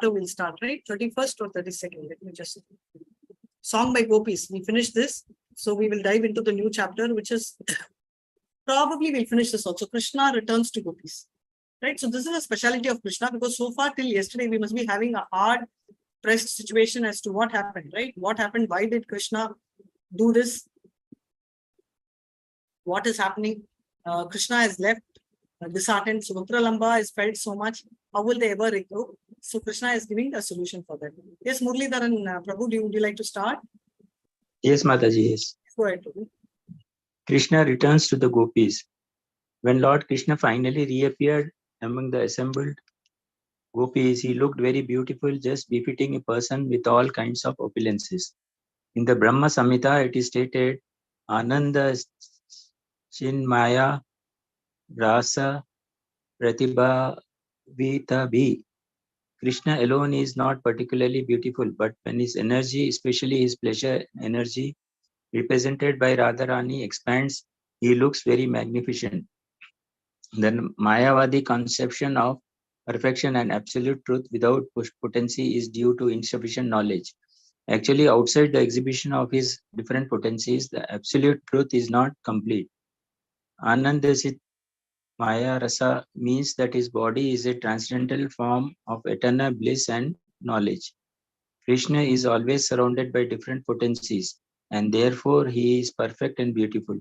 chapter we'll start, right? 31st or 32nd. Let me just. Song by Gopis. We finished this. So we will dive into the new chapter, which is probably we'll finish this also. Krishna returns to Gopis. Right? So this is a speciality of Krishna because so far till yesterday we must be having a hard pressed situation as to what happened, right? What happened? Why did Krishna do this? What is happening? Krishna has left disheartened. So Lamba has felt so much. How will they ever recover? So Krishna is giving a solution for that. Yes, Muralidharan, Prabhu, would you like to start? Yes, Mataji, yes. Go ahead, Prabhu. Krishna returns to the gopis. When Lord Krishna finally reappeared among the assembled gopis, he looked very beautiful, just befitting a person with all kinds of opulences. In the Brahma Samhita, it is stated, Ananda Chinmaya Rasa Pratibha Vitabhi. Krishna alone is not particularly beautiful, but when his energy, especially his pleasure energy, represented by Radharani, expands, he looks very magnificent. The Mayavadi conception of perfection and absolute truth without potency is due to insufficient knowledge. Actually, outside the exhibition of his different potencies, the absolute truth is not complete. Anandasit Maya Rasa means that his body is a transcendental form of eternal bliss and knowledge. Krishna is always surrounded by different potencies, and therefore he is perfect and beautiful.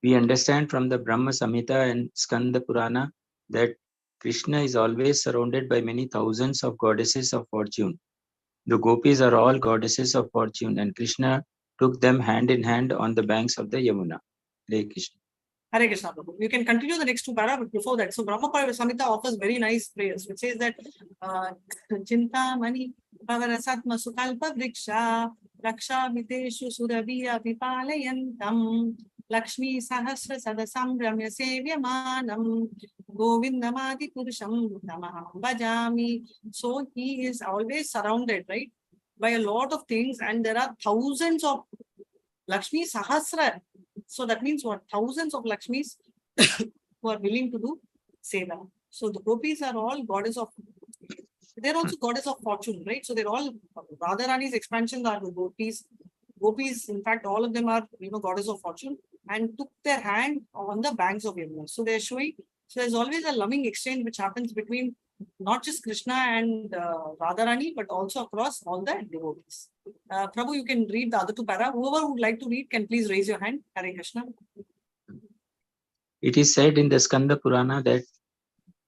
We understand from the Brahma Samhita and Skanda Purana that Krishna is always surrounded by many thousands of goddesses of fortune. The gopis are all goddesses of fortune, and Krishna took them hand in hand on the banks of the Yamuna. Hare Krishna. Hare Krishna, Prabhu. You can continue the next two para, but before that, so Brahma Samhita offers very nice prayers, which says that Chinta Mani Pavarasatma Sukalpa Vriksha Raksha Miteshu Surabhiya Vipalayantam Lakshmi Sahasra Sadasam Ramya Sevyamanam Govindamadi Purusham Namaham Bhajami. So he is always surrounded, right, by a lot of things, and there are thousands of Lakshmi Sahasra. So that means what? Thousands of Lakshmis who are willing to do seva. So the gopis are all goddess of, they're also goddess of fortune, right? So they're all, Radharani's expansions are the gopis. Gopis, in fact, all of them are, goddess of fortune, and took their hand on the banks of Yamuna. So they're showing, so there's always a loving exchange which happens between not just Krishna and Radharani, but also across all the devotees. Prabhu, you can read the other two para. Whoever would like to read can please raise your hand. Hare Krishna. It is said in the Skanda Purana that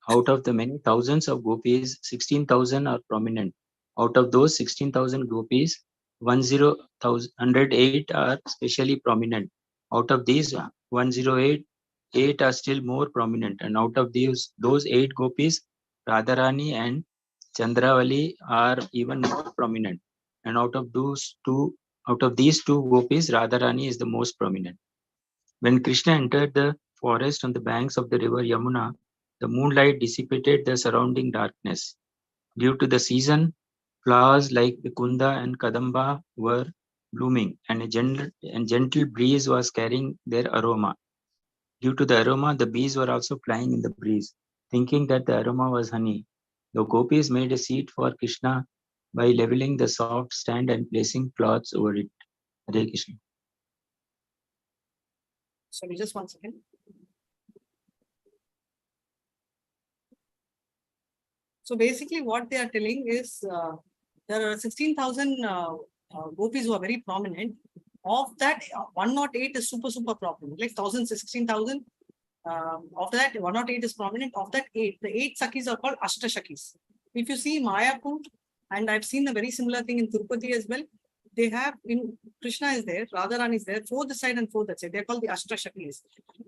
out of the many thousands of gopis, 16,000 are prominent. Out of those 16,000 gopis, 108 are specially prominent. Out of these 108, 8 are still more prominent. And out of those 8 gopis, Radharani and Chandravali are even more prominent. And out of these two gopis, Radharani is the most prominent. When Krishna entered the forest on the banks of the river Yamuna, the moonlight dissipated the surrounding darkness. Due to the season, flowers like Vikunda and Kadamba were blooming, and a gentle breeze was carrying their aroma. Due to the aroma, the bees were also flying in the breeze, thinking that the aroma was honey. The gopis made a seat for Krishna by leveling the soft stand and placing cloths over it. Hare Krishna. Sorry, just 1 second. So basically what they are telling is there are 16,000 gopis who are very prominent. Of that, 108 is super prominent. Like 16,000. Of that, 108 is prominent. Of that, 8. The 8 Sakhis are called Ashtashakis. If you see Mayapur, and I've seen a very similar thing in Tirupati as well, they have, in Krishna is there, Radharani is there, 4th side and 4th side. They're called the Ashtashakis.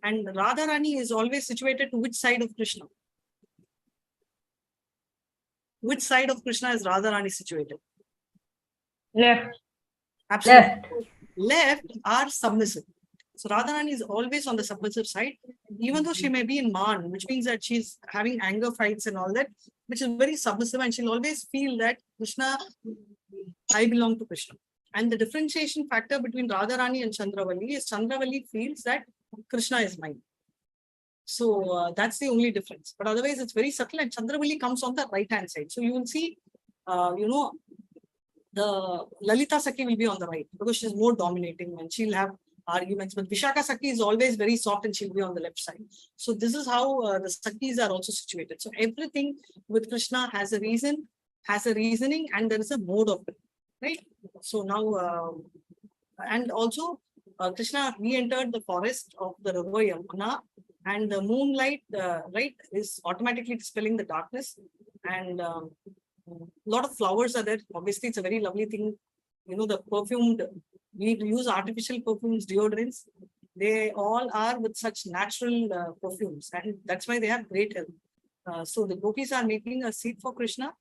And Radharani is always situated to which side of Krishna? Which side of Krishna is Radharani situated? Left. Absolutely. Left are submissive. So Radharani is always on the submissive side, even though she may be in Man, which means that she's having anger fights and all that, which is very submissive, and she'll always feel that Krishna, I belong to Krishna. And the differentiation factor between Radharani and Chandravali is Chandravali feels that Krishna is mine. So that's the only difference. But otherwise, it's very subtle, and Chandravali comes on the right-hand side. So you will see you know, the Lalita Sakhi will be on the right because she's more dominating and she'll have arguments. But Vishaka Sakhi is always very soft and she'll be on the left side. So this is how the Sakhis are also situated. So everything with Krishna has a reason, has a reasoning, and there is a mode of it, right? So now, and also Krishna re-entered the forest of the river Yamuna, and the moonlight, right, is automatically dispelling the darkness, and a lot of flowers are there. Obviously, it's a very lovely thing. You know, the perfumed, we use artificial perfumes, deodorants. They all are with such natural perfumes, and that's why they have great health. So the gopis are making a seat for Krishna,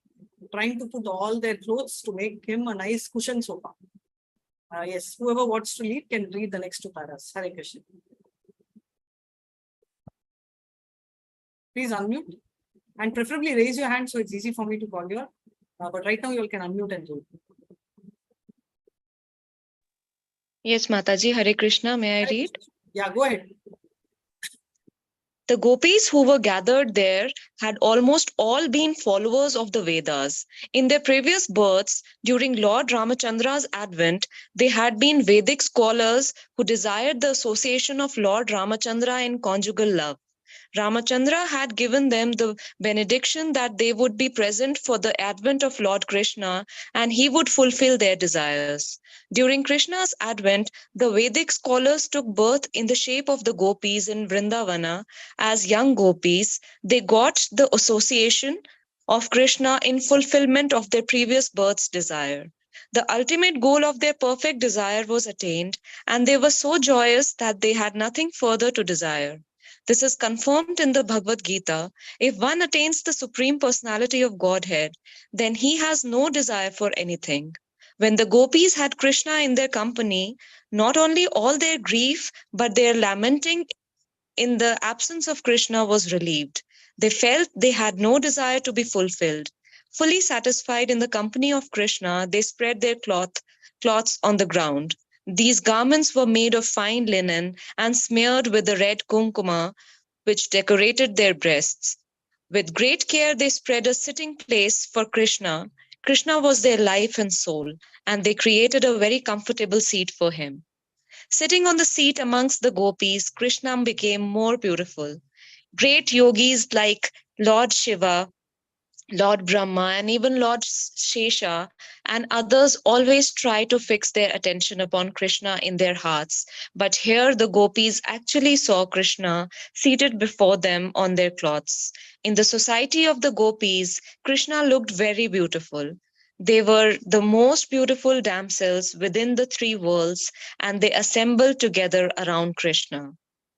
trying to put all their clothes to make him a nice cushion sofa. Yes, whoever wants to lead can read the next two paras. Hare Krishna. Please unmute and preferably raise your hand so it's easy for me to call you. But right now you all can unmute and read. Yes, Mataji, Hare Krishna, may I read? Yeah, go ahead. The gopis who were gathered there had almost all been followers of the Vedas. In their previous births, during Lord Ramachandra's advent, they had been Vedic scholars who desired the association of Lord Ramachandra in conjugal love. Ramachandra had given them the benediction that they would be present for the advent of Lord Krishna and he would fulfill their desires. During Krishna's advent, the Vedic scholars took birth in the shape of the gopis in Vrindavana. As young gopis, they got the association of Krishna in fulfillment of their previous birth's desire. The ultimate goal of their perfect desire was attained, and they were so joyous that they had nothing further to desire. This is confirmed in the Bhagavad Gita. If one attains the Supreme Personality of Godhead, then he has no desire for anything. When the gopis had Krishna in their company, not only all their grief, but their lamenting in the absence of Krishna was relieved. They felt they had no desire to be fulfilled. Fully satisfied in the company of Krishna, they spread their cloths on the ground. These garments were made of fine linen and smeared with the red kumkuma, which decorated their breasts. With great care, they spread a sitting place for Krishna. Krishna was their life and soul, and they created a very comfortable seat for him. Sitting on the seat amongst the gopis, Krishna became more beautiful. Great yogis like Lord Shiva, Lord Brahma, and even Lord Shesha and others always try to fix their attention upon Krishna in their hearts. But here the gopis actually saw Krishna seated before them on their cloths. In the society of the gopis, Krishna looked very beautiful. They were the most beautiful damsels within the three worlds, and they assembled together around Krishna.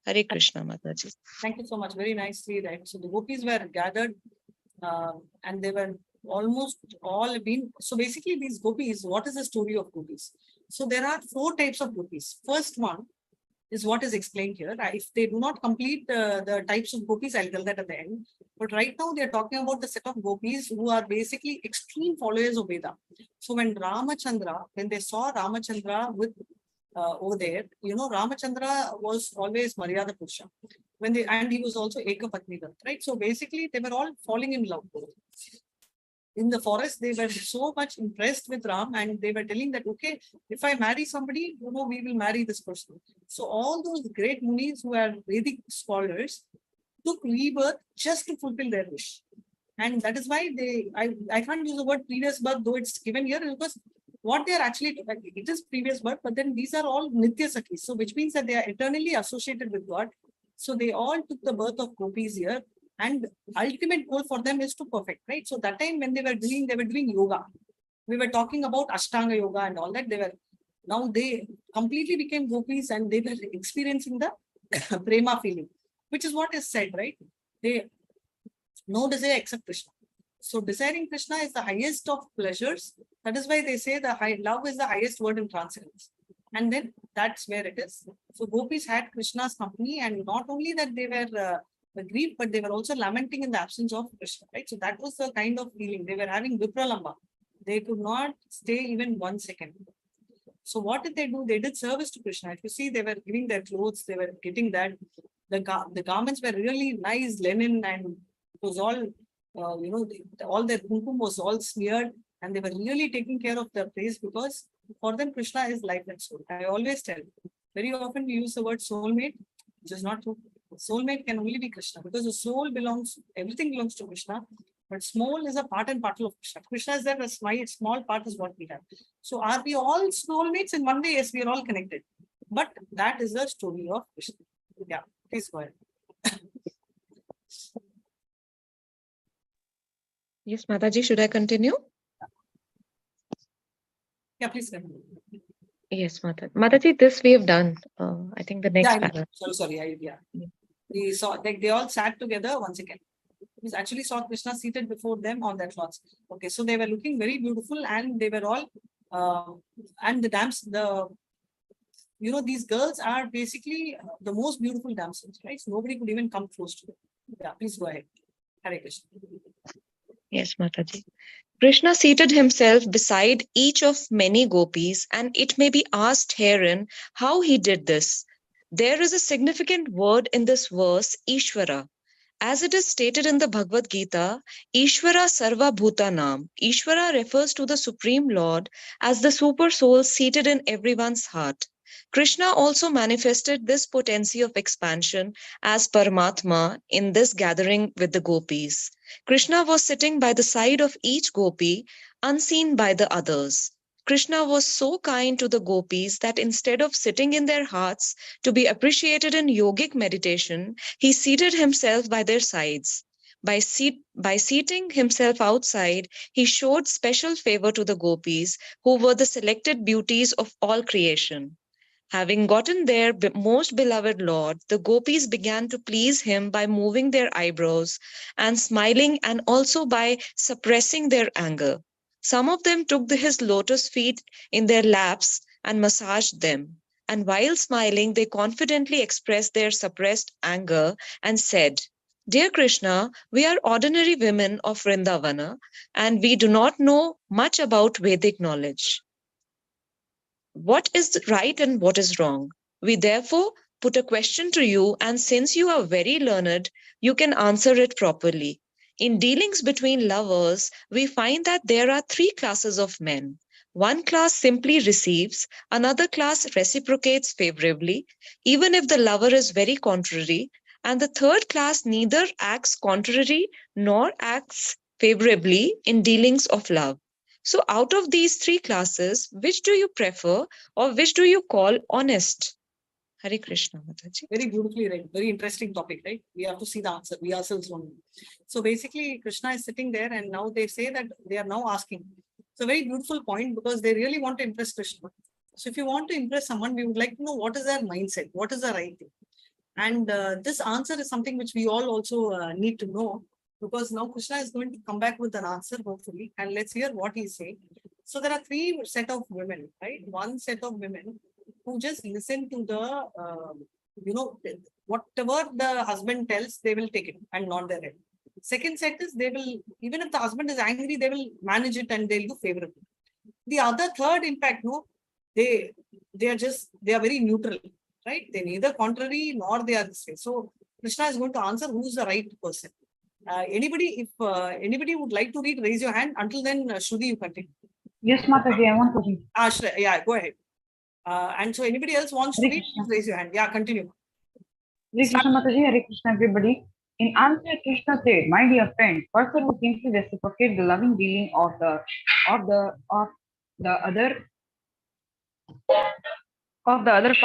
Hare Krishna, Mataji. Thank you so much. Very nicely, right? So the gopis were gathered and they were almost all been. So basically, these gopis, what is the story of gopis? So there are four types of gopis. First one is what is explained here. If they do not complete the types of gopis, I'll tell that at the end. But right now, they're talking about the set of gopis who are basically extreme followers of Veda. So when they saw Ramachandra with over there, you know, Ramachandra was always Maryada Purusha. And he was also Ekapatni, right? So basically, they were all falling in love. In the forest, they were so much impressed with Ram, and they were telling that, okay, if I marry somebody, you know, we will marry this person. So all those great munis who are Vedic scholars took rebirth just to fulfill their wish. And that is why I can't use the word previous birth, though it's given here, because what they are actually, it is previous birth, but then these are all Nitya Sakhis. So which means that they are eternally associated with God. So they all took the birth of gopis here, and ultimate goal for them is to perfect, right? So that time when they were doing yoga. We were talking about Ashtanga yoga and all that. Now they completely became gopis and they were experiencing the prema feeling, which is what is said, right? They no desire except Krishna. So desiring Krishna is the highest of pleasures. That is why they say love is the highest word in transcendence. And then that's where it is. So gopis had Krishna's company, and not only that they were grieved, but they were also lamenting in the absence of Krishna, right? So that was the kind of feeling. They were having vipralamba. They could not stay even 1 second. So what did they do? They did service to Krishna. If you see, they were giving their clothes, they were getting that. The garments were really nice linen, and it was all, all their kumkum was all smeared, And they were really taking care of their place because for them, Krishna is life and soul. I always tell, very often we use the word soulmate, which is not true. Soulmate can only be Krishna because the soul belongs, everything belongs to Krishna, but soul is a part and parcel of Krishna. Krishna is there, a small part is what we have. So are we all soulmates in one way? Yes, we are all connected. But that is the story of Krishna. Yeah, please go ahead. Yes, Mataji, should I continue? Yeah, please continue. Yes, Mataji, this we have done. I think the next paragraph. Sorry. We saw, like, they all sat together once again. We actually saw Krishna seated before them on their cloths. Okay, so they were looking very beautiful, and they were all, and these girls are basically the most beautiful damsels, right? So nobody could even come close to them. Yeah, please go ahead. Hare Krishna. Yes, Mataji. Krishna seated himself beside each of many gopis, and it may be asked herein how he did this. There is a significant word in this verse, Ishvara. As it is stated in the Bhagavad Gita, Ishvara Sarva Bhutanam. Ishvara refers to the Supreme Lord as the super soul seated in everyone's heart. Krishna also manifested this potency of expansion as Paramatma in this gathering with the gopis. Krishna was sitting by the side of each gopi, unseen by the others. Krishna was so kind to the gopis that instead of sitting in their hearts to be appreciated in yogic meditation, he seated himself by their sides. By seating himself outside, he showed special favor to the gopis, who were the selected beauties of all creation. Having gotten their most beloved Lord, the gopis began to please him by moving their eyebrows and smiling, and also by suppressing their anger. Some of them took his lotus feet in their laps and massaged them. And while smiling, they confidently expressed their suppressed anger and said, "Dear Krishna, we are ordinary women of Vrindavana, and we do not know much about Vedic knowledge. What is right and what is wrong? We therefore put a question to you, and since you are very learned, you can answer it properly. In dealings between lovers, we find that there are three classes of men. One class simply receives, another class reciprocates favorably, even if the lover is very contrary, and the third class neither acts contrary nor acts favorably in dealings of love. So, out of these three classes, which do you prefer or which do you call honest?" Hare Krishna, Mataji. Very beautifully read. Very interesting topic, right? We have to see the answer. We ourselves don't know. So basically, Krishna is sitting there, and now they say that they are now asking. It's a very beautiful point because they really want to impress Krishna. So if you want to impress someone, we would like to know what is their mindset, what is the right thing. And this answer is something which we all also need to know, because now Krishna is going to come back with an answer, hopefully, and let's hear what he's saying. So there are three set of women, right? One set of women who just listen to the, whatever the husband tells, they will take it and nod their head. Second set is they will, even if the husband is angry, they will manage it and they'll do favorably. The other third, in fact, they are very neutral, right? They're neither contrary nor they are this way. So Krishna is going to answer who's the right person. If anybody would like to read, raise your hand. Until then, Shruti, you continue. Yes, Mataji, I want to read. Yeah, go ahead. And so anybody else wants to read, raise your hand. Yeah, continue. Hare Krishna, Mataji, Hare Krishna, everybody. In answer, Krishna said, "My dear friend, person who simply reciprocate the loving dealing of the other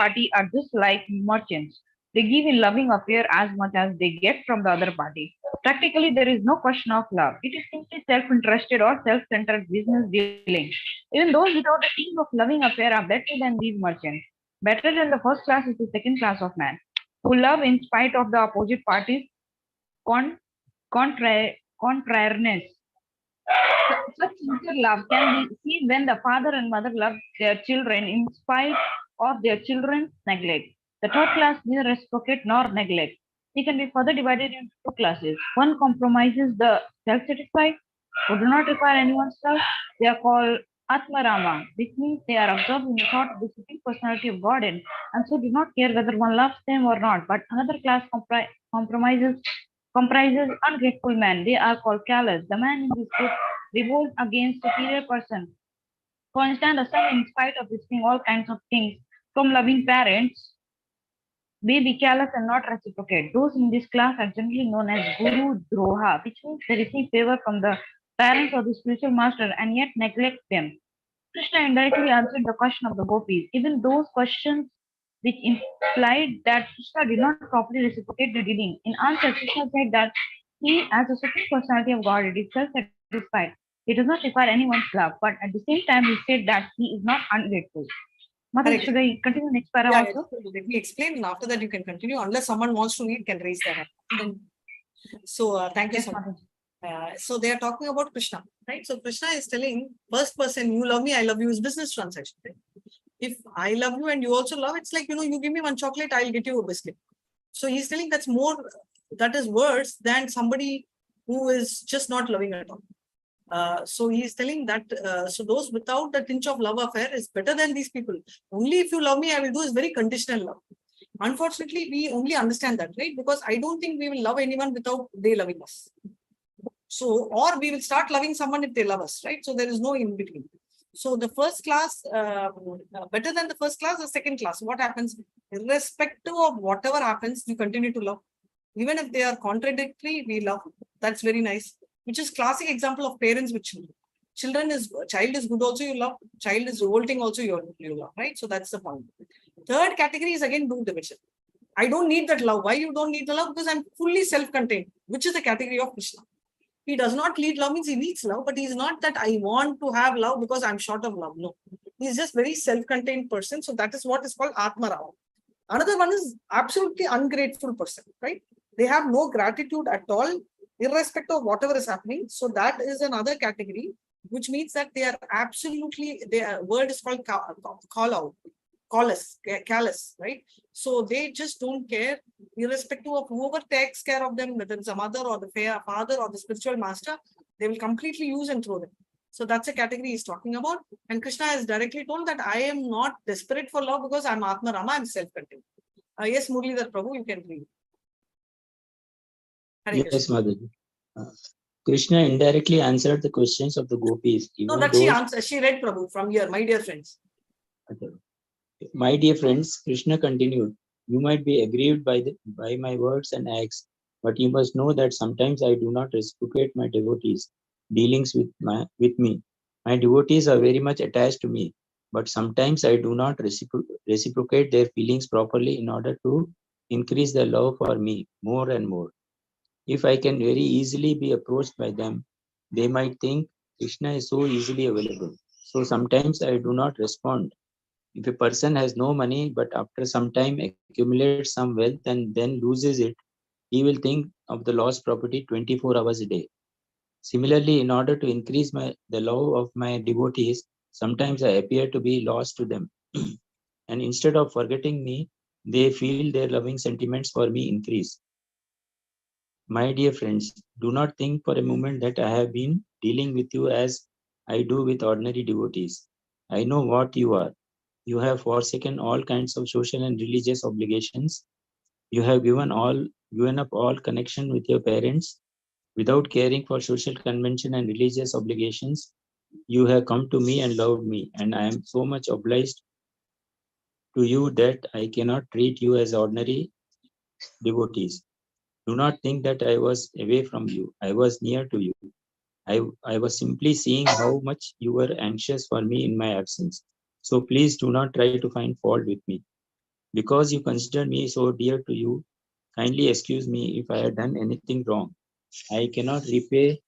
party are just like merchants. They give in loving affair as much as they get from the other party. Practically, there is no question of love. It is simply self-interested or self-centered business dealing. Even those without a team of loving affair are better than these merchants. Better than the first class is the second class of man, who love in spite of the opposite party's contrariness. Such sincere love can be seen when the father and mother love their children in spite of their children's neglect. The third class neither reciprocate nor neglect. It can be further divided into two classes. One compromises the self-satisfied, who do not require anyone's love. They are called Atmarama. This means they are absorbed in the thought of the Supreme Personality of God and so do not care whether one loves them or not. But another class comprises ungrateful men. They are called callous. The man in this group revolts against superior person. For instance, the son, in spite of receiving all kinds of things from loving parents, may be callous and not reciprocate. Those in this class are generally known as Guru Droha, which means they receive favor from the parents or the spiritual master and yet neglect them. Krishna indirectly answered the question of the gopis. Even those questions which implied that Krishna did not properly reciprocate the dealing. In answer, Krishna said that he, as a supreme personality of God, is self-satisfied. He does not require anyone's love, but at the same time, he said that he is not ungrateful. Mother, Correct. should I continue next para Yeah, also? let me explain, and after that you can continue. Unless someone wants to read, can raise their hand. Then, so thank you Yes, so much. Mother. So they are talking about Krishna, right? So Krishna is telling first person, you love me, I love you, is business transaction. Right? If I love you and you also love, it's like, you give me one chocolate, I'll get you a biscuit. So he's telling that is worse than somebody who is just not loving at all. So he's telling that, so those without the tinge of love affair is better than these people. Only if you love me, I will do is very conditional love. Unfortunately, we only understand that, right? Because I don't think we will love anyone without they loving us. So, or we will start loving someone if they love us, right? So there is no in between. So the first class, better than the first class, the second class, what happens? Irrespective of whatever happens, you continue to love. Even if they are contradictory, we love. That's very nice. Which is classic example of parents with children. Child is good also, you love. Child is revolting also, you love, right? So that's the point. Third category is again do division. I don't need that love. Why you don't need the love? Because I'm fully self-contained, which is the category of Krishna. He does not need love, means he needs love, but he's not that I want to have love because I'm short of love. No, he's just very self-contained person. So that is what is called Atma Rama. Another one is absolutely ungrateful person, right? They have no gratitude at all, irrespective of whatever is happening. So that is another category, which means that they are absolutely, their word is called callous, right? So they just don't care, irrespective of whoever takes care of them, whether it's a mother or the father or the spiritual master, they will completely use and throw them. So that's a category he's talking about. And Krishna has directly told that I am not desperate for love because I'm Atma Rama, I'm self-contained. Yes, Muralidhar Prabhu, you can read. Yes, Madhaji. Krishna indirectly answered the questions of the gopis. No, that she answered. She read, Prabhu, from here, my dear friends. Okay. My dear friends, Krishna continued, you might be aggrieved by my words and acts, but you must know that sometimes I do not reciprocate my devotees' dealings with me. My devotees are very much attached to me, but sometimes I do not reciprocate their feelings properly in order to increase their love for me more and more. If I can very easily be approached by them, they might think Krishna is so easily available. So sometimes I do not respond. If a person has no money, but after some time accumulates some wealth and then loses it, he will think of the lost property 24 hours a day. Similarly, in order to increase the love of my devotees, sometimes I appear to be lost to them. And instead of forgetting me, they feel their loving sentiments for me increase. My dear friends, do not think for a moment that I have been dealing with you as I do with ordinary devotees. I know what you are. You have forsaken all kinds of social and religious obligations. You have given up all connection with your parents. Without caring for social convention and religious obligations, you have come to me and loved me, and I am so much obliged to you that I cannot treat you as ordinary devotees. Do not think that I was away from you. I was near to you. I was simply seeing how much you were anxious for me in my absence. So please do not try to find fault with me. Because you consider me so dear to you, kindly excuse me if I have done anything wrong. I cannot repay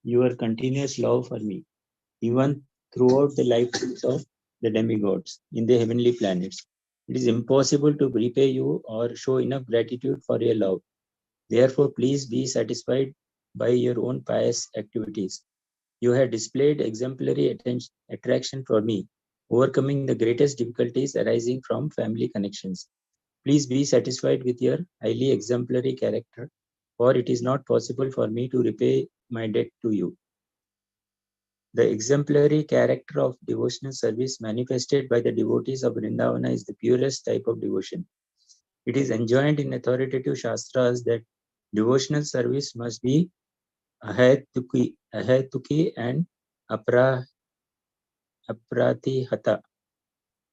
your continuous love for me, even throughout the lifetimes of the demigods in the heavenly planets. It is impossible to repay you or show enough gratitude for your love. Therefore, please be satisfied by your own pious activities. You have displayed exemplary attraction for me, overcoming the greatest difficulties arising from family connections. Please be satisfied with your highly exemplary character, for it is not possible for me to repay my debt to you. The exemplary character of devotional service manifested by the devotees of Vrindavana is the purest type of devotion. It is enjoined in authoritative shastras that Devotional service must be ahetuki and apratihata.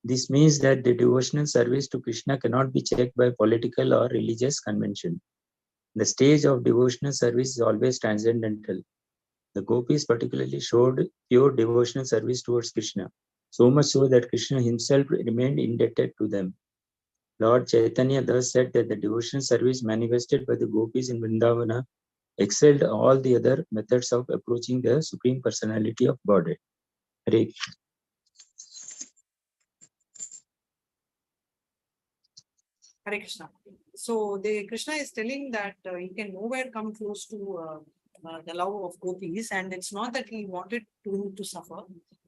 This means that the devotional service to Krishna cannot be checked by political or religious convention. The stage of devotional service is always transcendental. The gopis particularly showed pure devotional service towards Krishna, so much so that Krishna himself remained indebted to them. Lord Chaitanya thus said that the devotional service manifested by the gopis in Vrindavana excelled all the other methods of approaching the Supreme Personality of Godhead. Hare Krishna. Hare Krishna. So the Krishna is telling that he can nowhere come close to the love of gopis, and it's not that he wanted to suffer,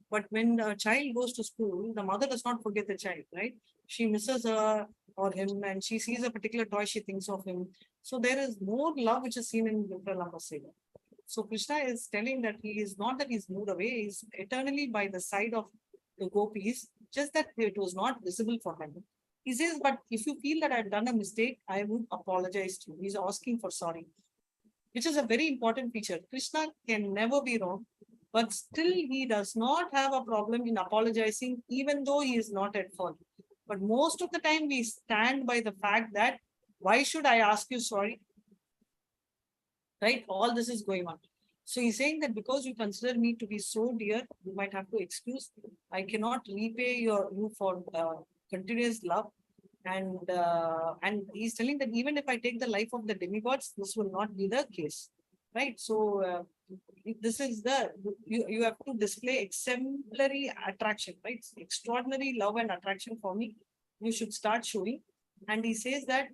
but when a child goes to school, the mother does not forget the child, right? She misses her or him, and she sees a particular toy, she thinks of him. So there is more love which is seen in Vipralamba Seva. So Krishna is telling that he is not that he's moved away, he's eternally by the side of the gopis, just that it was not visible for him. He says, but if you feel that I've done a mistake, I would apologize to you. He's asking for sorry, which is a very important feature. Krishna can never be wrong, but still he does not have a problem in apologizing, even though he is not at fault. But most of the time we stand by the fact that, why should I ask you sorry? Right? All this is going on. So he's saying that because you consider me to be so dear, you might have to excuse. I cannot repay you for continuous love. And he's telling that even if I take the life of the demigods, this will not be the case. Right? So this is you have to display exemplary attraction, right? Extraordinary love and attraction for me. You should start showing. And he says that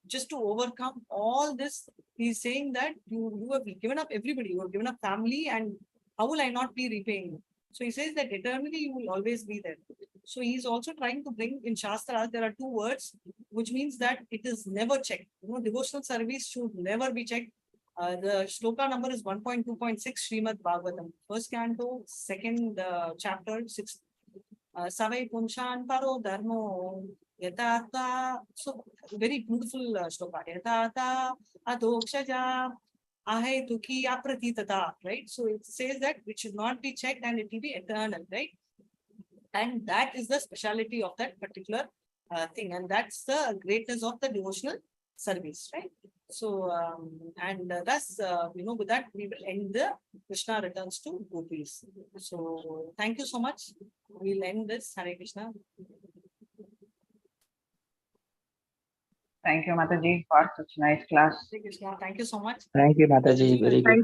just to overcome all this, he's saying that you have given up everybody, you have given up family, and how will I not be repaying you? So he says that eternally you will always be there. So he's also trying to bring in Shastras, there are two words, which means that it is never checked. Devotional service should never be checked. The shloka number is 1.2.6 Srimad Bhagavatam, first canto, second chapter, 6th. Savai Punshan Paro Dharmo Yatata. So very beautiful shloka. Yatata Adokshaja Ahe Tuki Apratitata. Right? So it says that it should not be checked and it will be eternal, right? And that is the speciality of that particular thing. And that's the greatness of the devotional service, right? So, thus, with that, we will end the Krishna returns to gopis. So, thank you so much. We'll end this. Hare Krishna. Thank you, Mataji, for such nice class. Hare Krishna. Thank you so much. Thank you, Mataji. Very good.